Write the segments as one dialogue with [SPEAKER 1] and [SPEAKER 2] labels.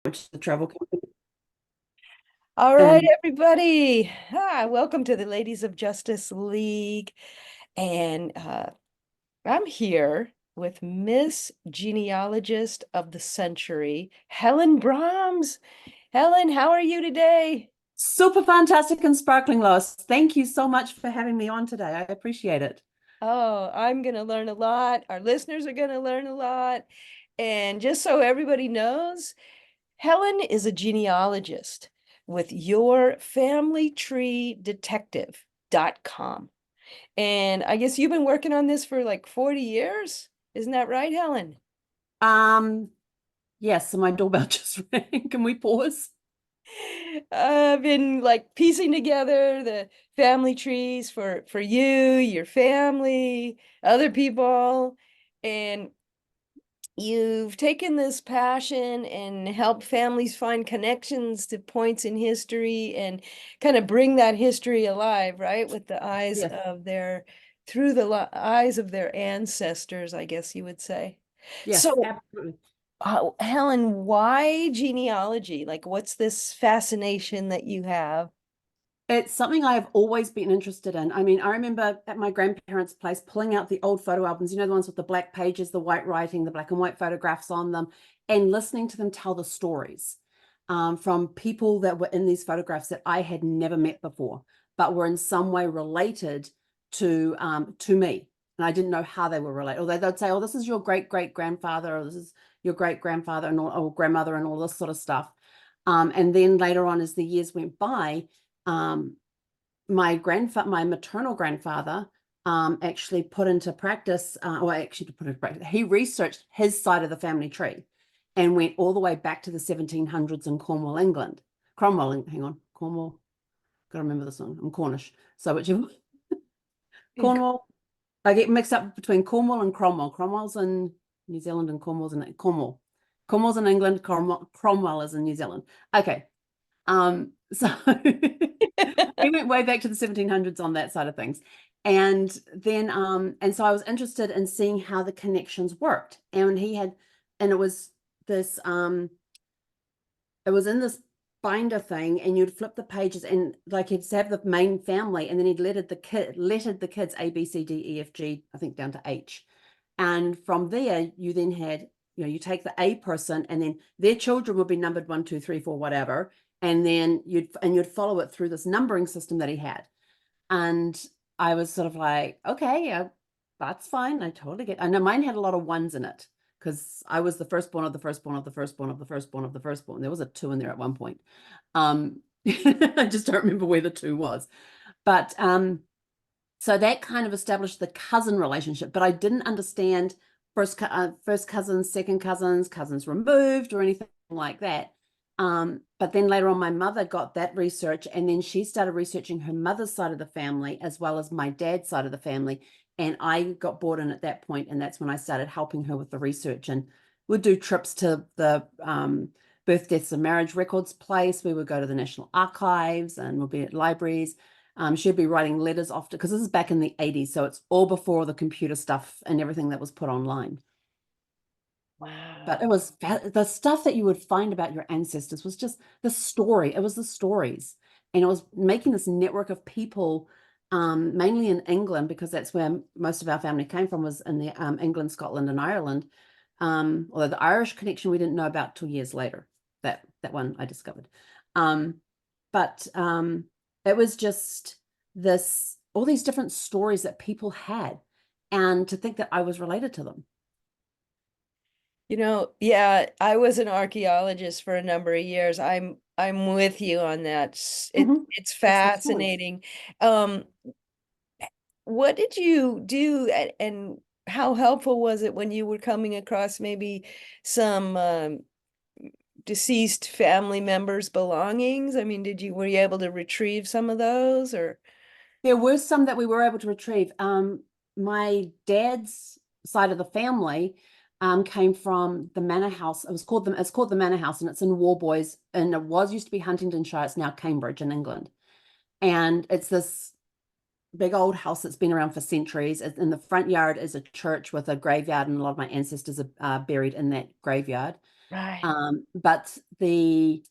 [SPEAKER 1] which is the travel company.
[SPEAKER 2] All right,
[SPEAKER 1] And
[SPEAKER 2] everybody. Welcome to the Ladies of Justice League. And I'm here with Miss Genealogist of the Century, Helen Brahms. Helen, how are you today?
[SPEAKER 1] super fantastic and sparkling, Lois. Thank you so much for having me on today. I appreciate it.
[SPEAKER 2] Oh, I'm going to learn a lot. Our listeners are going to learn a lot. And just so everybody knows, Helen is a genealogist with yourfamilytreedetective.com. And I guess you've been working on this for like 40 years. Isn't that right, Helen?
[SPEAKER 1] Um, yes, so my doorbell just rang. Can we pause?
[SPEAKER 2] I've been like piecing together the family trees for you, your family, other people, and you've taken this passion and helped families find connections to points in history and kind of bring that history alive, right? With the eyes
[SPEAKER 1] Yes,
[SPEAKER 2] of their, through the eyes of their ancestors, I guess you would say.
[SPEAKER 1] yes,
[SPEAKER 2] So,
[SPEAKER 1] absolutely.
[SPEAKER 2] Helen, why genealogy? Like, what's this fascination that you have?
[SPEAKER 1] It's something I have always been interested in. I mean, I remember at my grandparents' place pulling out the old photo albums, the ones with the black pages, the white writing, the black and white photographs on them, and listening to them tell the stories from people that were in these photographs that I had never met before, but were in some way related to me. And I didn't know how they were related. Or they'd say, "Oh, this is your great great grandfather," or "This is your great grandfather," and all, or grandmother, and all this sort of stuff. And then later on, as the years went by, um, my maternal grandfather, actually put into practice, or actually to put into practice, he researched his side of the family tree and went all the way back to the 1700s in Cornwall, England. Hang on, Cornwall. Gotta remember this one. I'm Cornish, so whichever. Cornwall. I get mixed up between Cornwall and Cromwell. Cromwell's in New Zealand and Cornwall's in Cornwall. Cornwall's in England. Cromwell is in New Zealand. Okay. So we went way back to the 1700s on that side of things. And then and so I was interested in seeing how the connections worked. And he had, and this it was in this binder thing, and you'd flip the pages, and like he'd have the main family, and then he'd lettered the kids A, B, C, D, E, F, G, I think down to H. And from there, you then had, you take the A person, and then their children would be numbered 1, 2, 3, 4, whatever. And then you'd follow it through this numbering system that he had. And I was sort of like, okay, yeah, that's fine. I totally get. I know mine had a lot of ones in it because I was the firstborn of the firstborn of the firstborn of the firstborn of the firstborn. There was a two in there at one point. I just don't remember where the two was. But so that kind of established the cousin relationship. But I didn't understand first cousins, second cousins, cousins removed, or anything like that. But then later on, my mother got that research, and then she started researching her mother's side of the family as well as my dad's side of the family. And I got brought in at that point, and that's when I started helping her with the research. And we'd do trips to the birth, deaths, and marriage records place. We would go to the National Archives, and we'll be at libraries. She'd be writing letters often because this is back in the 80s, so it's all before the computer stuff and everything that was put online. But it
[SPEAKER 2] Wow.
[SPEAKER 1] was the stuff that you would find about your ancestors was just the story. It was the stories. And it was making this network of people, mainly in England, because that's where most of our family came from, was in the England, Scotland, and Ireland. Although the Irish connection we didn't know about till years later. That one I discovered. Um, but it was just this all these different stories that people had, and to think that I was related to them.
[SPEAKER 2] Yeah, I was an archaeologist for a number of years. I'm with you on that.
[SPEAKER 1] Mhm.
[SPEAKER 2] It's
[SPEAKER 1] It's the stories.
[SPEAKER 2] fascinating. Um, what did you do and how helpful was it when you were coming across maybe some deceased family members' belongings? I mean, were you able to retrieve some of those or?
[SPEAKER 1] There were some that we were able to retrieve. My dad's side of the family came from the Manor House. It's called the Manor House, and it's in Warboys, and it was used to be Huntingdonshire. It's now Cambridge in England, and it's this big old house that's been around for centuries. In the front yard is a church with a graveyard, and a lot of my ancestors are buried in that graveyard.
[SPEAKER 2] Right.
[SPEAKER 1] But I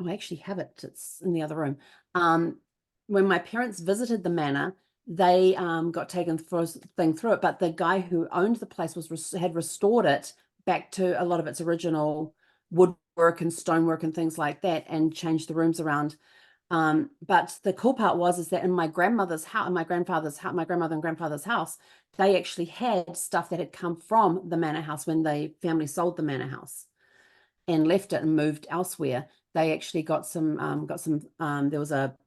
[SPEAKER 1] actually have it. It's in the other room. When my parents visited the manor, they got taken for a thing through it, but the guy who owned the place had restored it back to a lot of its original woodwork and stonework and things like that, and changed the rooms around. But the cool part is that in my grandmother's house, my grandfather's house, my grandmother and grandfather's house, they actually had stuff that had come from the manor house when the family sold the manor house and left it and moved elsewhere. They actually got some, there was a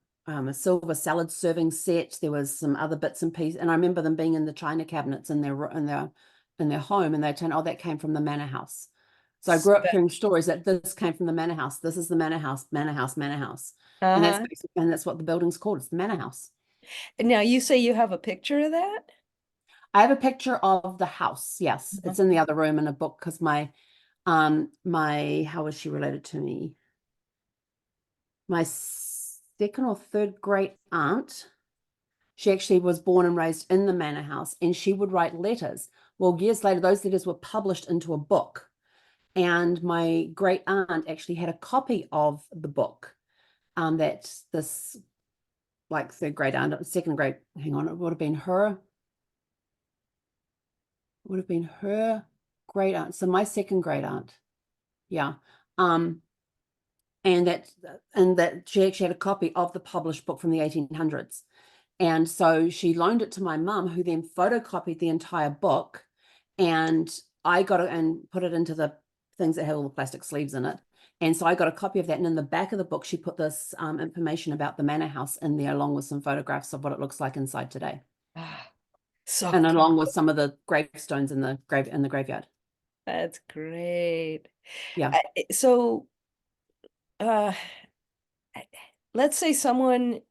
[SPEAKER 1] silver salad serving set. There was some other bits and pieces. And I remember them being in the china cabinets in their home, and they told, oh, that came from the manor house. So I grew up hearing stories that this came from the manor house. This is the manor house, manor house, manor house. And
[SPEAKER 2] Uh-huh.
[SPEAKER 1] that's what the building's called. It's the manor house.
[SPEAKER 2] Now you say you have a picture of that?
[SPEAKER 1] I have a picture of the house. Yes,
[SPEAKER 2] Uh-huh.
[SPEAKER 1] it's in the other room in a book because my how was she related to me? My second or third great aunt, she actually was born and raised in the manor house, and she would write letters. Well, years later, those letters were published into a book, and my great aunt actually had a copy of the book. That this like third grade aunt, second grade, hang on, it would have been her great aunt. So my second great aunt, yeah. And that she actually had a copy of the published book from the 1800s. And so she loaned it to my mum, who then photocopied the entire book. And I got it and put it into the things that had all the plastic sleeves in it. And so I got a copy of that. And in the back of the book, she put this information about the manor house in there, along with some photographs of what it looks like inside today.
[SPEAKER 2] Ah, so
[SPEAKER 1] And
[SPEAKER 2] cool.
[SPEAKER 1] along with some of the gravestones in the graveyard.
[SPEAKER 2] That's great.
[SPEAKER 1] Yeah.
[SPEAKER 2] So, uh, let's say someone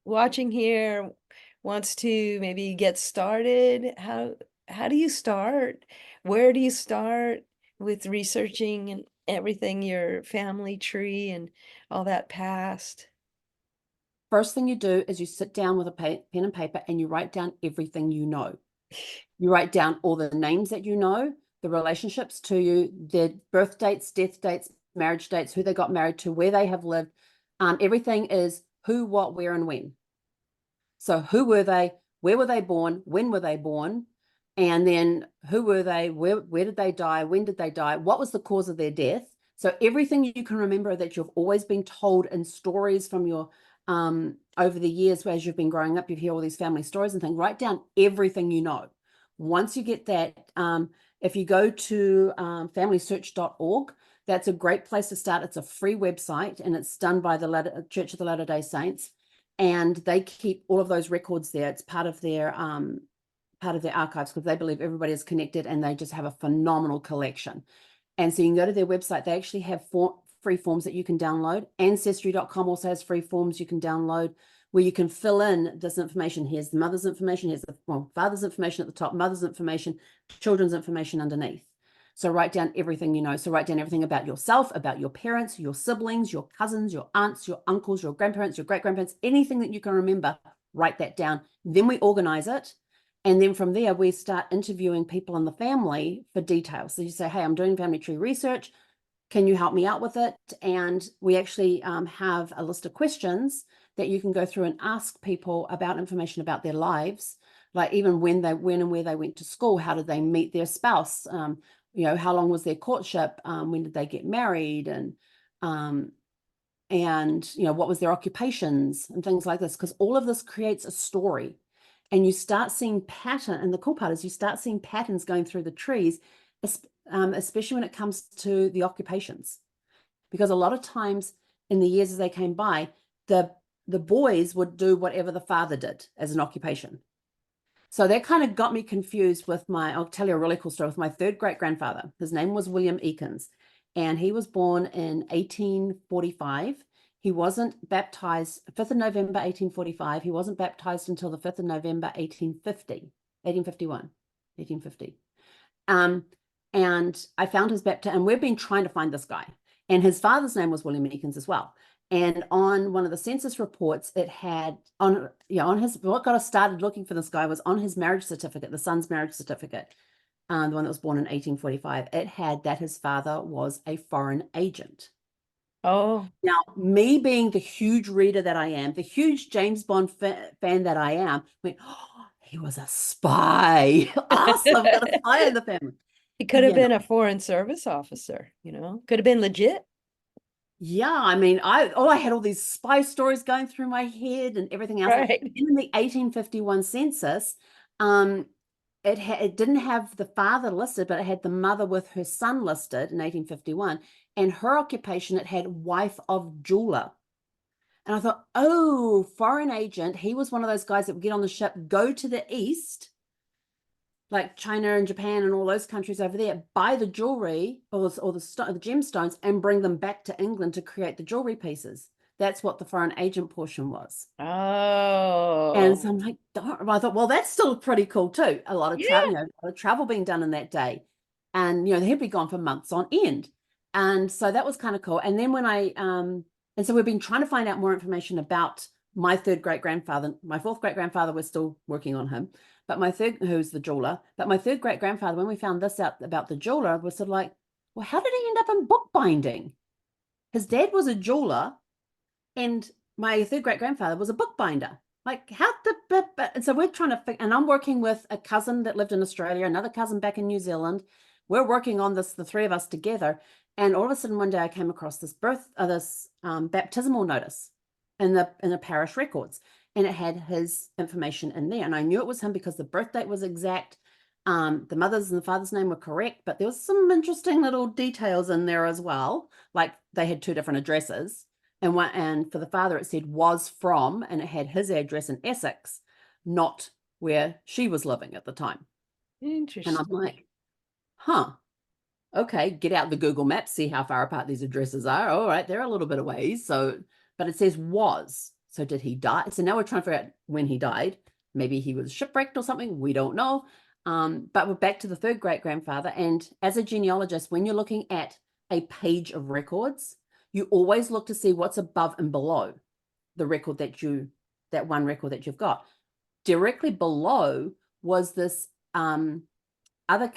[SPEAKER 2] watching here wants to maybe get started. How do you start? Where do you start with researching and everything, your family tree and all that past?
[SPEAKER 1] First thing you do is you sit down with a pen and paper and you write down everything you know. You write down all the names that you know, the relationships to you, their birth dates, death dates, marriage dates, who they got married to, where they have lived. Everything is who, what, where, and when. So who were they? Where were they born? When were they born? And then who were they? Where did they die? When did they die? What was the cause of their death? So everything you can remember that you've always been told in stories from your over the years as you've been growing up, you hear all these family stories and things. Write down everything you know. Once you get that, if you go to familysearch.org, that's a great place to start. It's a free website, and it's done by the Church of the Latter-day Saints, and they keep all of those records there. It's part of their archives, because they believe everybody is connected, and they just have a phenomenal collection. And so you can go to their website. They actually have free forms that you can download. Ancestry.com also has free forms you can download where you can fill in this information. Here's the mother's information. Here's the father's information at the top, mother's information, children's information underneath. So write down everything you know. So write down everything about yourself, about your parents, your siblings, your cousins, your aunts, your uncles, your grandparents, your great-grandparents, anything that you can remember, write that down. Then we organize it. And then from there, we start interviewing people in the family for details. So you say, hey, I'm doing family tree research. Can you help me out with it? And we actually have a list of questions that you can go through and ask people about information about their lives, like even when and where they went to school, how did they meet their spouse, how long was their courtship, when did they get married, and what was their occupations and things like this, because all of this creates a story. And you start seeing pattern, and the cool part is you start seeing patterns going through the trees, especially when it comes to the occupations, because a lot of times in the years as they came by, the boys would do whatever the father did as an occupation. So that kind of got me confused with I'll tell you a really cool story with my third great grandfather. His name was William Eakins, and he was born in 1845. He wasn't baptized 5th of November 1845. He wasn't baptized until the 5th of November 1851, 1850. And I found his baptism, and we've been trying to find this guy. And his father's name was William Eakins as well. And on one of the census reports, it had on his, what got us started looking for this guy was on his marriage certificate, the son's marriage certificate. the one that was born in 1845, it had that his father was a foreign agent.
[SPEAKER 2] Oh,
[SPEAKER 1] Now, me being the huge reader that I am, the huge James Bond fan that I am, went, oh, he was a spy. Awesome, got a spy in the family.
[SPEAKER 2] he could have
[SPEAKER 1] Yeah,
[SPEAKER 2] been a foreign service officer, you know, could have been legit.
[SPEAKER 1] yeah. I mean, I had all these spy stories going through my head and everything else.
[SPEAKER 2] Right.
[SPEAKER 1] And in the 1851 census, um, it didn't have the father listed, but it had the mother with her son listed in 1851, and her occupation, it had wife of jeweler. And I thought, oh, foreign agent. He was one of those guys that would get on the ship, go to the east, like China and Japan and all those countries over there, buy the jewelry or the gemstones and bring them back to England to create the jewelry pieces. That's what the foreign agent portion was. And so
[SPEAKER 2] Oh,
[SPEAKER 1] I'm like, I thought, well, that's still pretty cool too. A lot of travel,
[SPEAKER 2] yeah.
[SPEAKER 1] a lot of travel being done in that day. And, he'd be gone for months on end. And so that was kind of cool. And then and so we've been trying to find out more information about my third great grandfather. My fourth great grandfather, we're still working on him, but who's the jeweler. But my third great grandfather, when we found this out about the jeweler, was sort of like, well, how did he end up in bookbinding? His dad was a jeweler, and my third great grandfather was a bookbinder. Like, how the, and so we're trying to figure, and I'm working with a cousin that lived in Australia, another cousin back in New Zealand. We're working on this, the three of us together. And all of a sudden, one day I came across this baptismal notice in the parish records, and it had his information in there. And I knew it was him because the birth date was exact. The mother's and the father's name were correct, but there was some interesting little details in there as well. Like they had two different addresses. And for the father, it said was from, and it had his address in Essex, not where she was living at the time. And I'm
[SPEAKER 2] Interesting.
[SPEAKER 1] like, huh, okay, get out the Google Maps, see how far apart these addresses are. All right, they're a little bit away. So, but it says was. So did he die? So now we're trying to figure out when he died. Maybe he was shipwrecked or something. We don't know. But we're back to the third great grandfather. And as a genealogist, when you're looking at a page of records, you always look to see what's above and below the record that one record that you've got. Directly below was this there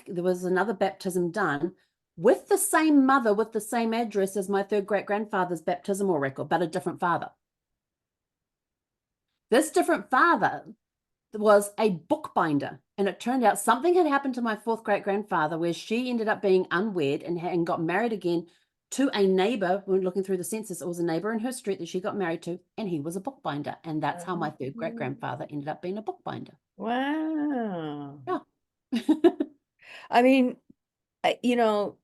[SPEAKER 1] was another baptism done with the same mother with the same address as my third great grandfather's baptismal record, but a different father. This different father was a bookbinder, and it turned out something had happened to my fourth great grandfather where she ended up being unwed and got married again to a neighbor. When looking through the census, it was a neighbor in her street that she got married to, and he was a bookbinder, and that's how my third great grandfather ended up being a bookbinder.
[SPEAKER 2] Wow.
[SPEAKER 1] Yeah.
[SPEAKER 2] I mean, you know,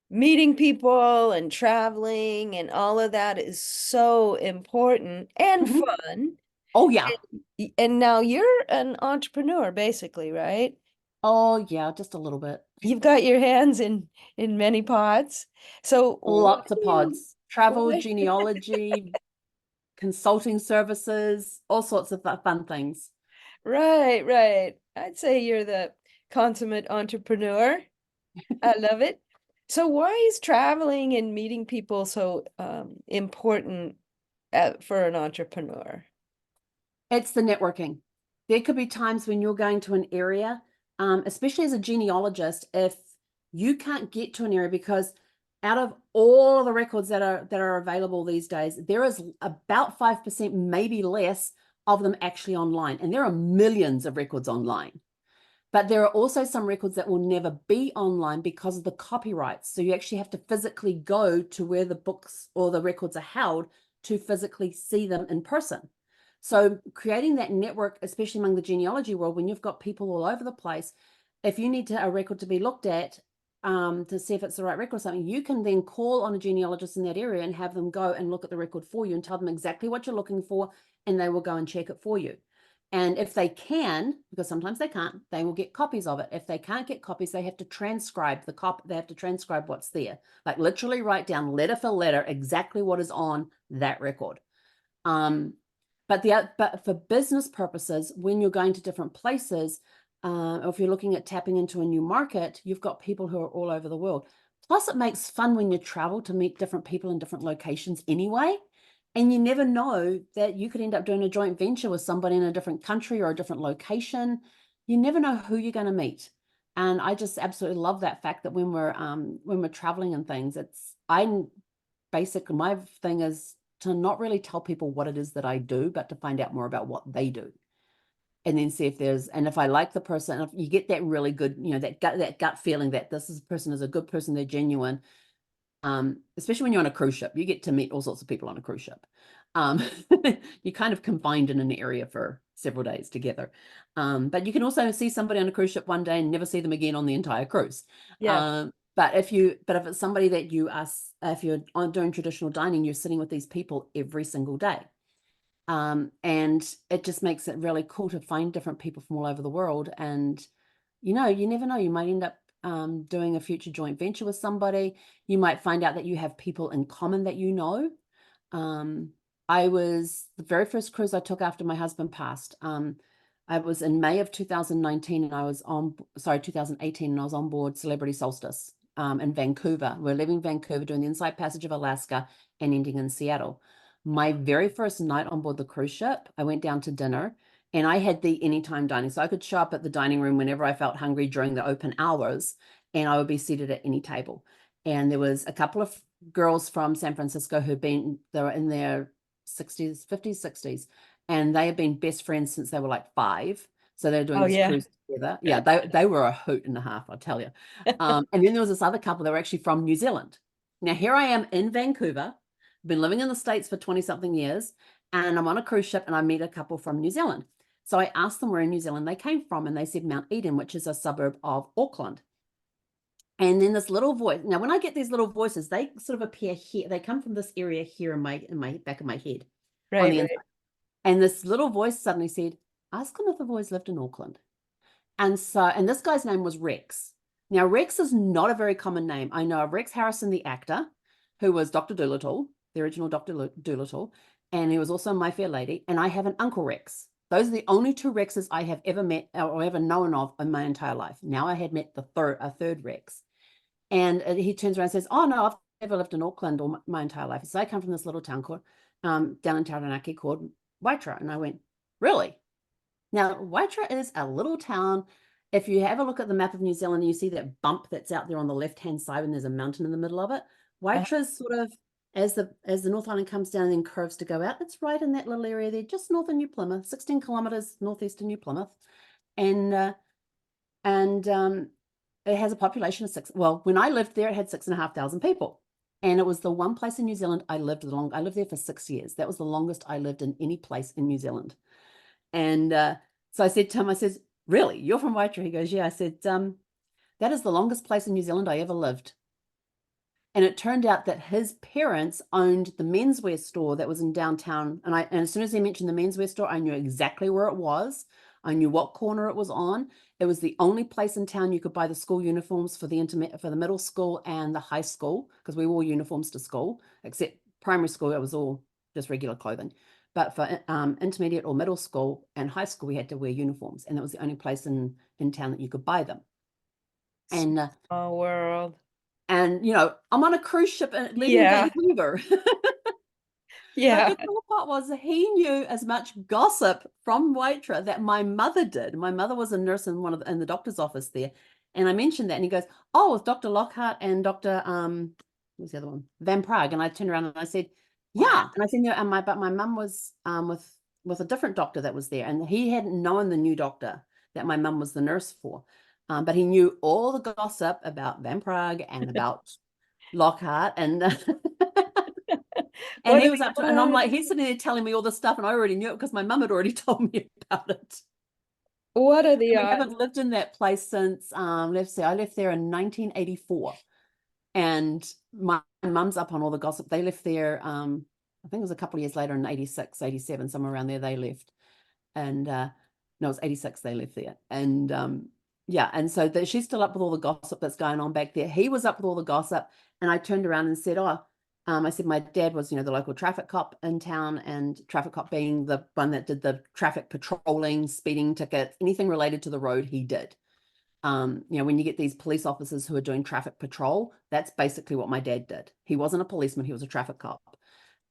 [SPEAKER 2] meeting people and traveling and all of that is so important and
[SPEAKER 1] Mhm.
[SPEAKER 2] fun.
[SPEAKER 1] Oh yeah.
[SPEAKER 2] And now you're an entrepreneur, basically, right?
[SPEAKER 1] Oh yeah, just a little bit.
[SPEAKER 2] You've got your hands in many pots. So what
[SPEAKER 1] Lots of
[SPEAKER 2] do you
[SPEAKER 1] pods. Travel,
[SPEAKER 2] what?
[SPEAKER 1] genealogy, consulting services, all sorts of fun things.
[SPEAKER 2] Right, right. I'd say you're the consummate entrepreneur. I love it. So why is traveling and meeting people so important for an entrepreneur?
[SPEAKER 1] It's the networking. There could be times when you're going to an area, especially as a genealogist, if you can't get to an area because out of all the records that are available these days, there is about 5%, maybe less, of them actually online. And there are millions of records online. But there are also some records that will never be online because of the copyrights. So you actually have to physically go to where the books or the records are held to physically see them in person. So creating that network, especially among the genealogy world, when you've got people all over the place, if you need a record to be looked at to see if it's the right record or something, you can then call on a genealogist in that area and have them go and look at the record for you and tell them exactly what you're looking for, and they will go and check it for you. And if they can, because sometimes they can't, they will get copies of it. If they can't get copies, they have to transcribe the copy. They have to transcribe what's there, like literally write down letter for letter exactly what is on that record. But for business purposes, when you're going to different places, or if you're looking at tapping into a new market, you've got people who are all over the world. Plus, it makes fun when you travel to meet different people in different locations anyway. And you never know that you could end up doing a joint venture with somebody in a different country or a different location. you never know who you're going to meet. And I just absolutely love that fact that when we're traveling and things, basically my thing is to not really tell people what it is that I do, but to find out more about what they do. And then see and if I like the person, if you get that really good, that gut feeling that person is a good person, they're genuine. Especially when you're on a cruise ship, you get to meet all sorts of people on a cruise ship. Um, you're kind of confined in an area for several days together. But you can also see somebody on a cruise ship one day and never see them again on the entire cruise.
[SPEAKER 2] Yeah.
[SPEAKER 1] But if it's somebody that if you're doing traditional dining, you're sitting with these people every single day. And it just makes it really cool to find different people from all over the world. And, you never know, you might end up doing a future joint venture with somebody. You might find out that you have people in common that you know. The very first cruise I took after my husband passed. I was in May of 2019 and 2018, and I was on board Celebrity Solstice in Vancouver. We're leaving Vancouver, doing the Inside Passage of Alaska and ending in Seattle. My very first night on board the cruise ship, I went down to dinner and I had the anytime dining. So I could show up at the dining room whenever I felt hungry during the open hours, and I would be seated at any table. And there was a couple of girls from San Francisco they were in their 60s, 50s, 60s, and they had been best friends since they were like 5. So they were doing
[SPEAKER 2] Oh
[SPEAKER 1] this
[SPEAKER 2] yeah.
[SPEAKER 1] cruise together. Yeah, they were a hoot and a half, I'll tell you. And then there was this other couple that were actually from New Zealand. Now here I am in Vancouver, been living in the States for 20 something years, and I'm on a cruise ship and I meet a couple from New Zealand. So I asked them where in New Zealand they came from, and they said Mount Eden, which is a suburb of Auckland. And then this little voice. Now, when I get these little voices, they sort of appear here. They come from this area here in my back of my head on
[SPEAKER 2] Right,
[SPEAKER 1] the
[SPEAKER 2] right.
[SPEAKER 1] inside. And this little voice suddenly said, "Ask them if they've always lived in Auckland." And this guy's name was Rex. Now, Rex is not a very common name. I know of Rex Harrison, the actor, who was Dr. Dolittle, the original Dr. Dolittle, and he was also My Fair Lady. And I have an Uncle Rex. Those are the only 2 Rexes I have ever met or ever known of in my entire life. Now I had met a third Rex. And he turns around and says, "Oh, no, I've never lived in Auckland all my entire life. So I come from this little town down in Taranaki called Waitara." And I went, "Really?" Now, Waitara is a little town. If you have a look at the map of New Zealand, you see that bump that's out there on the left-hand side when there's a mountain in the middle of it. Waitara is sort of, as the North Island comes down and then curves to go out, it's right in that little area there, just north of New Plymouth, 16 kilometers northeast of New Plymouth. And it has a population of when I lived there, it had 6,500 people. And it was the one place in New Zealand I lived there for 6 years. That was the longest I lived in any place in New Zealand. And so I said to him, I said, "Really? You're from Waitara?" He goes, "Yeah." I said, "That is the longest place in New Zealand I ever lived." And it turned out that his parents owned the menswear store that was in downtown. And as soon as he mentioned the menswear store, I knew exactly where it was. I knew what corner it was on. It was the only place in town you could buy the school uniforms for the middle school and the high school, because we wore uniforms to school, except primary school, it was all just regular clothing. But for intermediate or middle school and high school, we had to wear uniforms. And that was the only place in town that you could buy them. And
[SPEAKER 2] Small world.
[SPEAKER 1] I'm on a cruise ship leaving
[SPEAKER 2] Yeah.
[SPEAKER 1] Vancouver. But
[SPEAKER 2] Yeah.
[SPEAKER 1] the cool part was he knew as much gossip from Waitara that my mother did. My mother was a nurse in the doctor's office there. And I mentioned that, and he goes, "Oh, with Dr. Lockhart and Dr. What's the other one? Van Prague." And I turned around and I said,
[SPEAKER 2] Wow.
[SPEAKER 1] "Yeah." And I said, "No," but my mum was with a different doctor that was there, and he hadn't known the new doctor that my mum was the nurse for. But he knew all the gossip about Van Prague and about Lockhart, and and
[SPEAKER 2] What
[SPEAKER 1] he
[SPEAKER 2] are
[SPEAKER 1] was
[SPEAKER 2] the
[SPEAKER 1] up to, and I'm
[SPEAKER 2] odds?
[SPEAKER 1] like, he's sitting there telling me all this stuff, and I already knew it because my mum had already told me about it.
[SPEAKER 2] What are the
[SPEAKER 1] And we
[SPEAKER 2] odds?
[SPEAKER 1] haven't lived in that place since let's see, I left there in 1984, and my mum's up on all the gossip. They left there, I think it was a couple of years later in 86, 87, somewhere around there they left, and no, it was 86 they left there, and yeah, and so she's still up with all the gossip that's going on back there. He was up with all the gossip, and I turned around and said, "Oh." I said my dad was, the local traffic cop in town, and traffic cop being the one that did the traffic patrolling, speeding tickets, anything related to the road, he did. When you get these police officers who are doing traffic patrol, that's basically what my dad did. He wasn't a policeman, he was a traffic cop.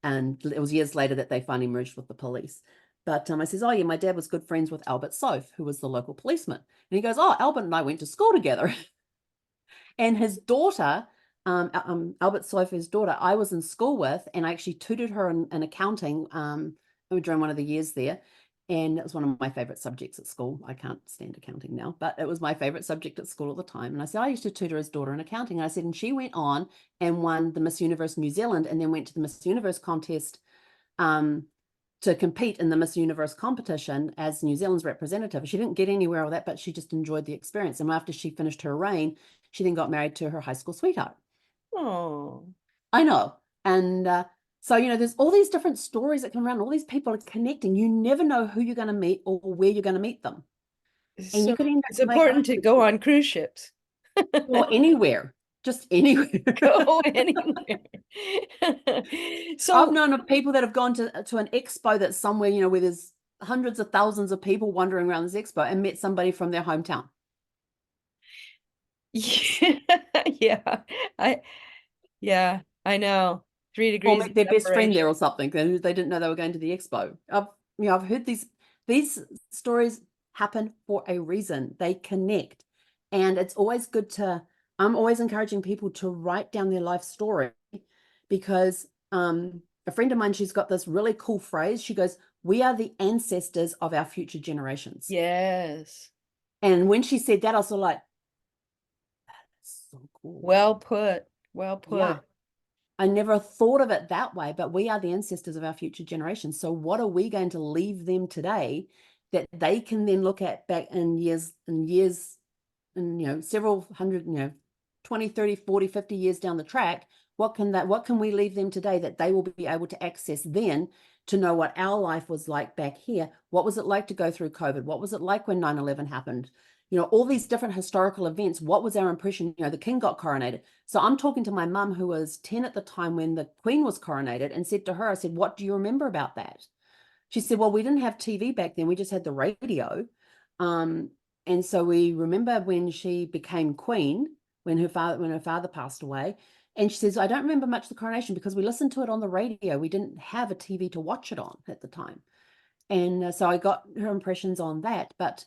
[SPEAKER 1] And it was years later that they finally merged with the police. But I says, oh yeah, my dad was good friends with Albert Soph, who was the local policeman. And he goes, oh, Albert and I went to school together. And his daughter, Albert Soph's daughter, I was in school with, and I actually tutored her in accounting during one of the years there. And it was one of my favorite subjects at school. I can't stand accounting now, but it was my favorite subject at school at the time. And I said, I used to tutor his daughter in accounting. And I said, and she went on and won the Miss Universe New Zealand and then went to the Miss Universe contest to compete in the Miss Universe competition as New Zealand's representative. She didn't get anywhere with that, but she just enjoyed the experience. And after she finished her reign, she then got married to her high school sweetheart.
[SPEAKER 2] Oh,
[SPEAKER 1] I know. And so, there's all these different stories that come around. All these people are connecting. You never know who you're going to meet or where you're going to meet them. And you
[SPEAKER 2] so
[SPEAKER 1] could end
[SPEAKER 2] it's
[SPEAKER 1] up
[SPEAKER 2] important to go on cruise ships.
[SPEAKER 1] or anywhere, just anywhere.
[SPEAKER 2] Go anywhere.
[SPEAKER 1] I've
[SPEAKER 2] So
[SPEAKER 1] known of people that have gone to an expo that's somewhere, where there's hundreds of thousands of people wandering around this expo and met somebody from their hometown.
[SPEAKER 2] yeah, I know. 3
[SPEAKER 1] Or
[SPEAKER 2] degrees of
[SPEAKER 1] met their best friend there
[SPEAKER 2] separation.
[SPEAKER 1] or something. They didn't know they were going to the expo. I've heard these stories happen for a reason. They connect. And it's always good I'm always encouraging people to write down their life story because a friend of mine, she's got this really cool phrase. She goes, we are the ancestors of our future generations.
[SPEAKER 2] Yes.
[SPEAKER 1] And when she said that, I was sort of like, that's so cool.
[SPEAKER 2] Well put. Well put.
[SPEAKER 1] Yeah. I never thought of it that way, but we are the ancestors of our future generations. So what are we going to leave them today that they can then look at back in years and several hundred, 20, 30, 40, 50 years down the track? What can we leave them today that they will be able to access then to know what our life was like back here? What was it like to go through COVID? What was it like when 9/11 happened? All these different historical events. What was our impression? The king got coronated. So I'm talking to my mum, who was 10 at the time when the queen was coronated, and said to her, I said, what do you remember about that? She said, well, we didn't have TV back then. We just had the radio. And so we remember when she became queen, when her father passed away. And she says, I don't remember much of the coronation because we listened to it on the radio. We didn't have a TV to watch it on at the time. And so I got her impressions on that. But,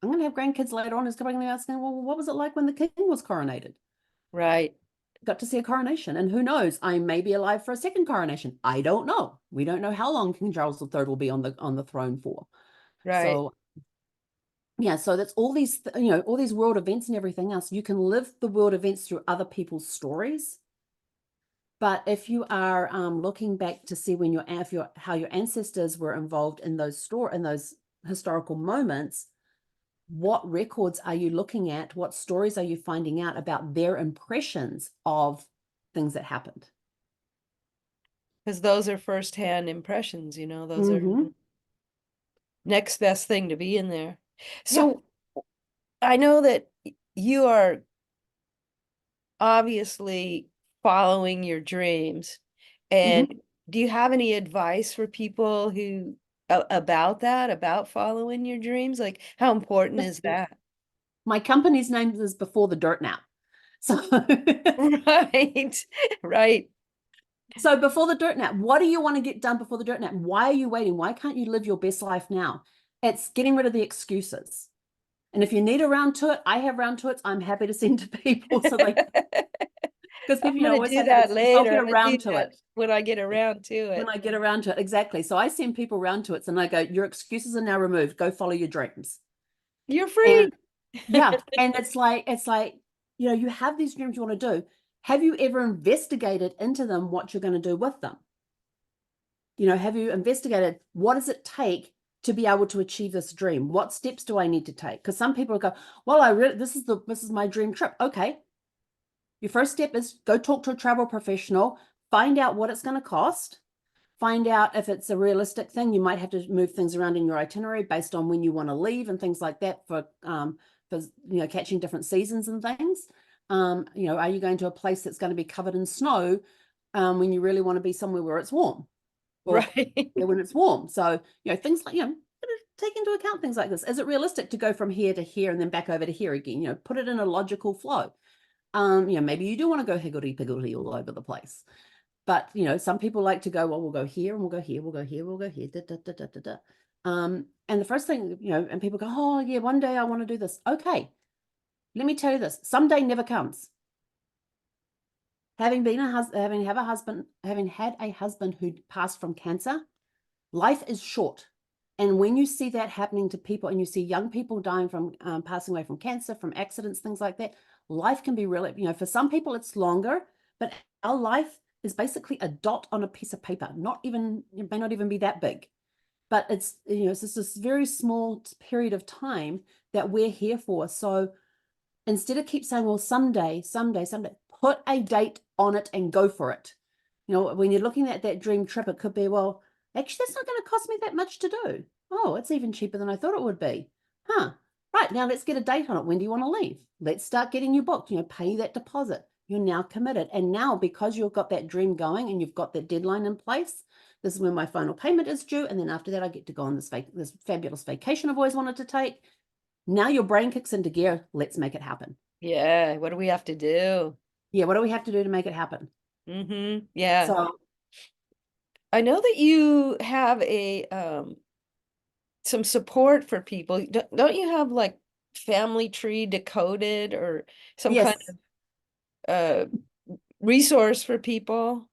[SPEAKER 1] I'm going to have grandkids later on who's coming and asking, well, what was it like when the king was coronated?
[SPEAKER 2] Right.
[SPEAKER 1] Got to see a coronation. And who knows, I may be alive for a second coronation. I don't know. We don't know how long King Charles III will be on the throne for.
[SPEAKER 2] Right.
[SPEAKER 1] So yeah, so that's all these, all these world events and everything else. You can live the world events through other people's stories. But if you are looking back to see how your ancestors were involved in those historical moments, what records are you looking at? What stories are you finding out about their impressions of things that happened?
[SPEAKER 2] Because those are firsthand impressions, those
[SPEAKER 1] Mm-hmm.
[SPEAKER 2] are next best thing to be in there.
[SPEAKER 1] Yeah.
[SPEAKER 2] So I know that you are obviously following your dreams. And
[SPEAKER 1] Mm-hmm.
[SPEAKER 2] do you have any advice for people who about following your dreams? Like, how important is that?
[SPEAKER 1] My company's name is Before the Dirt Nap. So,
[SPEAKER 2] Right, right.
[SPEAKER 1] so Before the Dirt Nap, what do you want to get done before the dirt nap? Why are you waiting? Why can't you live your best life now? It's getting rid of the excuses. And if you need a round to it, I have round to it. I'm happy to send to people so they, because
[SPEAKER 2] I'm
[SPEAKER 1] people
[SPEAKER 2] gonna
[SPEAKER 1] always
[SPEAKER 2] do
[SPEAKER 1] have that
[SPEAKER 2] that
[SPEAKER 1] excuse, I'll
[SPEAKER 2] later.
[SPEAKER 1] get
[SPEAKER 2] I'm gonna do
[SPEAKER 1] around to
[SPEAKER 2] that
[SPEAKER 1] it.
[SPEAKER 2] when I get around to
[SPEAKER 1] When
[SPEAKER 2] it.
[SPEAKER 1] I get around to it, exactly. So I send people round to it and I go, your excuses are now removed. Go follow your dreams.
[SPEAKER 2] You're free.
[SPEAKER 1] And yeah, and it's like, you have these dreams you want to do. Have you ever investigated into them what you're going to do with them? Have you investigated what does it take to be able to achieve this dream? What steps do I need to take? Because some people go, well, this is my dream trip. Okay. Your first step is go talk to a travel professional, find out what it's going to cost, find out if it's a realistic thing. You might have to move things around in your itinerary based on when you want to leave and things like that for catching different seasons and things. Are you going to a place that's going to be covered in snow when you really want to be somewhere where it's warm? Or
[SPEAKER 2] Right.
[SPEAKER 1] when it's warm. So, things like, take into account things like this. Is it realistic to go from here to here and then back over to here again? Put it in a logical flow. Maybe you do want to go higgledy-piggledy all over the place. But some people like to go, well, we'll go here and we'll go here, we'll go here, we'll go here, da, da, da, da, da, da. And the first thing, and people go, oh yeah, one day I want to do this. Okay, let me tell you this: someday never comes. Having had a husband who passed from cancer, life is short. And when you see that happening to people, and you see young people dying from passing away from cancer, from accidents, things like that, life can be really, for some people it's longer, but our life is basically a dot on a piece of paper. It may not even be that big, but it's just this very small period of time that we're here for. So instead of keep saying, well, someday, put a date on it and go for it. When you're looking at that dream trip, it could be, well, actually, that's not going to cost me that much to do. Oh, it's even cheaper than I thought it would be. Huh. Right, now let's get a date on it. When do you want to leave? Let's start getting you booked, pay that deposit. You're now committed. And now, because you've got that dream going and you've got that deadline in place, this is when my final payment is due. And then after that, I get to go on this fabulous vacation I've always wanted to take. Now your brain kicks into gear. Let's make it happen.
[SPEAKER 2] Yeah. What do we have to do?
[SPEAKER 1] Yeah, what do we have to do to make it happen?
[SPEAKER 2] Yeah.
[SPEAKER 1] So
[SPEAKER 2] I know that you have some support for people. Don't you have like Family Tree Decoded or some kind
[SPEAKER 1] yes.
[SPEAKER 2] of resource for people?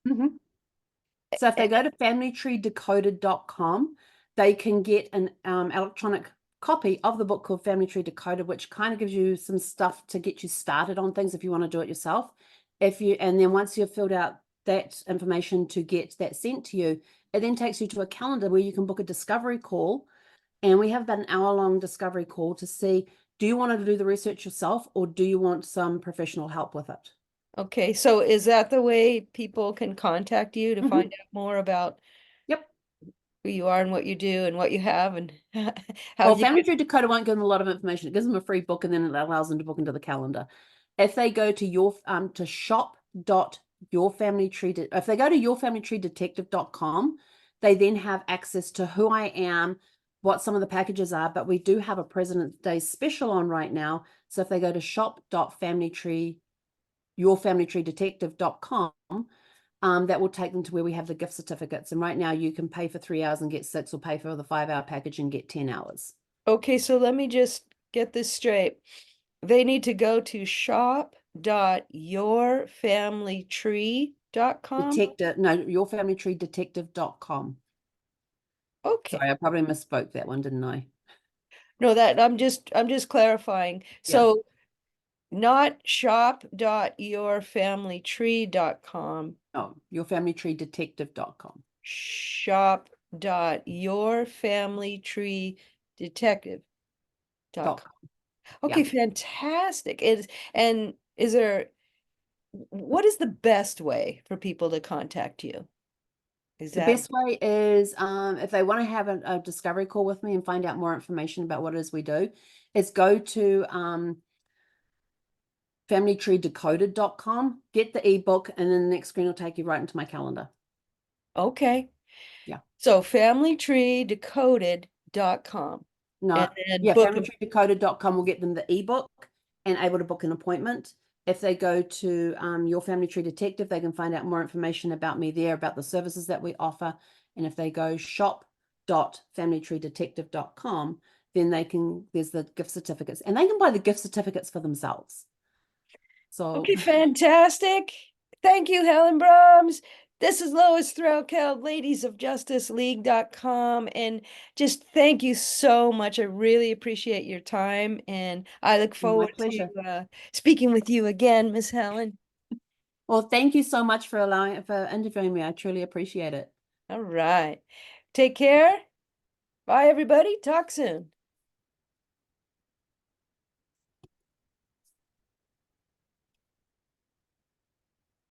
[SPEAKER 1] So if they go to familytreedecoded.com, they can get an electronic copy of the book called Family Tree Decoded, which kind of gives you some stuff to get you started on things if you want to do it yourself. And then once you've filled out that information to get that sent to you, it then takes you to a calendar where you can book a discovery call. And we have about an hour-long discovery call to see, do you want to do the research yourself, or do you want some professional help with it?
[SPEAKER 2] Okay, so is that the way people can contact you to find out more about
[SPEAKER 1] Yep.
[SPEAKER 2] who you are and what you do and what you have and how
[SPEAKER 1] Well,
[SPEAKER 2] you
[SPEAKER 1] Family
[SPEAKER 2] get...
[SPEAKER 1] Tree Decoder won't give them a lot of information. It gives them a free book, and then it allows them to book into the calendar. If they go to shop.yourfamilytree, if they go to yourfamilytreedetective.com, they then have access to who I am, what some of the packages are, but we do have a President's Day special on right now. So if they go to shop.yourfamilytreedetective.com, that will take them to where we have the gift certificates. And right now you can pay for 3 hours and get 6, or pay for the 5-hour package and get 10 hours.
[SPEAKER 2] Okay, so let me just get this straight. They need to go to shop.yourfamilytree.com.
[SPEAKER 1] Yourfamilytreedetective.com.
[SPEAKER 2] Okay.
[SPEAKER 1] Sorry, I probably misspoke that one, didn't I?
[SPEAKER 2] No, that I'm just clarifying.
[SPEAKER 1] Yeah.
[SPEAKER 2] So not shop.yourfamilytree.com.
[SPEAKER 1] Oh, yourfamilytreedetective.com.
[SPEAKER 2] Shop.yourfamilytreedetective.com.
[SPEAKER 1] Yeah.
[SPEAKER 2] Okay, fantastic. And is there, what is the best way for people to contact you? Is
[SPEAKER 1] The
[SPEAKER 2] that
[SPEAKER 1] best way is if they want to have a discovery call with me and find out more information about what it is we do, is go to familytreedecoded.com, get the ebook, and then the next screen will take you right into my calendar.
[SPEAKER 2] okay?
[SPEAKER 1] Yeah.
[SPEAKER 2] So familytreedecoded.com. And
[SPEAKER 1] No,
[SPEAKER 2] then
[SPEAKER 1] yeah,
[SPEAKER 2] book them.
[SPEAKER 1] familytreedecoded.com will get them the ebook and able to book an appointment. If they go to Your Family Tree Detective, they can find out more information about me there, about the services that we offer. And if they go shop.familytreedetective.com, then there's the gift certificates, and they can buy the gift certificates for themselves. So
[SPEAKER 2] Okay, fantastic. Thank you, Helen Brahms. This is Lois Threlkeld, ladiesofjusticeleague.com. And just thank you so much. I really appreciate your time. And I look
[SPEAKER 1] my
[SPEAKER 2] forward
[SPEAKER 1] pleasure.
[SPEAKER 2] to speaking with you again, Miss Helen.
[SPEAKER 1] Well, thank you so much for interviewing me. I truly appreciate it.
[SPEAKER 2] All right. Take care. Bye, everybody. Talk soon.